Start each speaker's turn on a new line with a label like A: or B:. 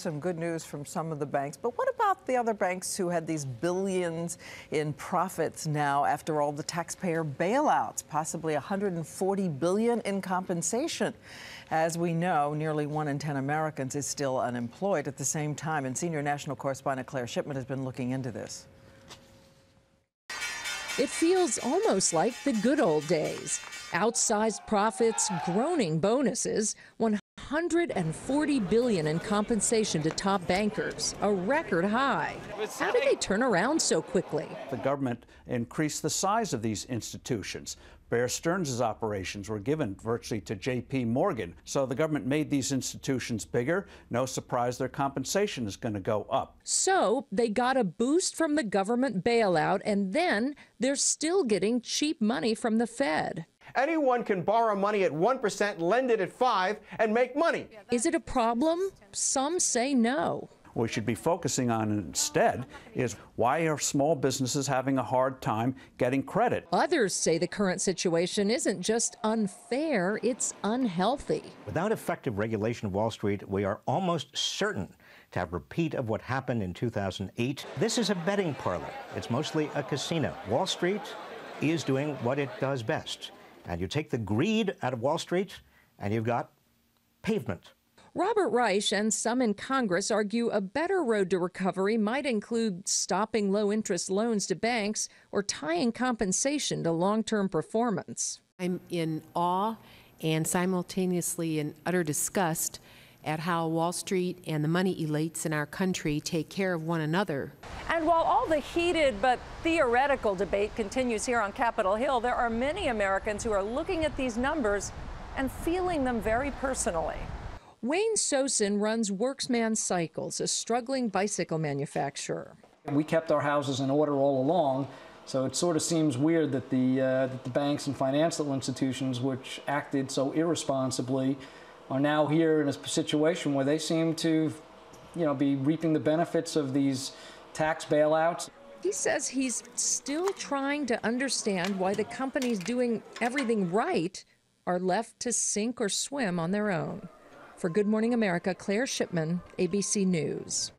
A: Some good news from some of the banks, but what about the other banks who had these billions in profits now after all the taxpayer bailouts, possibly $140 billion in compensation? As we know, nearly 1 in 10 Americans is still unemployed at the same time, and senior national correspondent Claire Shipman has been looking into this.
B: It feels almost like the good old days. Outsized profits, groaning bonuses, $140 billion in compensation to top bankers, a record high. How did they turn around so quickly?
C: The government increased the size of these institutions. Bear Stearns' operations were given virtually to J.P. Morgan. So the government made these institutions bigger. No surprise their compensation is going to go up.
B: So they got a boost from the government bailout, and then they're still getting cheap money from the Fed.
D: Anyone can borrow money at 1%, lend it at 5%, and make money.
B: Is it a problem? Some say no.
C: What we should be focusing on instead is why are small businesses having a hard time getting credit?
B: Others say the current situation isn't just unfair, it's unhealthy.
E: Without effective regulation of Wall Street, we are almost certain to have a repeat of what happened in 2008. This is a betting parlor. It's mostly a casino. Wall Street is doing what it does best. And you take the greed out of Wall Street, and you've got pavement.
B: Robert Reich and some in Congress argue a better road to recovery might include stopping low-interest loans to banks or tying compensation to long-term performance.
F: I'm in awe and simultaneously in utter disgust at how Wall Street and the money elites in our country take care of one another.
G: And while all the heated but theoretical debate continues here on Capitol Hill, there are many Americans who are looking at these numbers and feeling them very personally.
B: Wayne Sosin runs Worksman Cycles, a struggling bicycle manufacturer.
H: We kept our houses in order all along, so it sort of seems weird that the banks and financial institutions, which acted so irresponsibly, are now here in a situation where they seem to, be reaping the benefits of these tax bailouts.
B: He says he's still trying to understand why the companies doing everything right are left to sink or swim on their own. For Good Morning America, Claire Shipman, ABC News.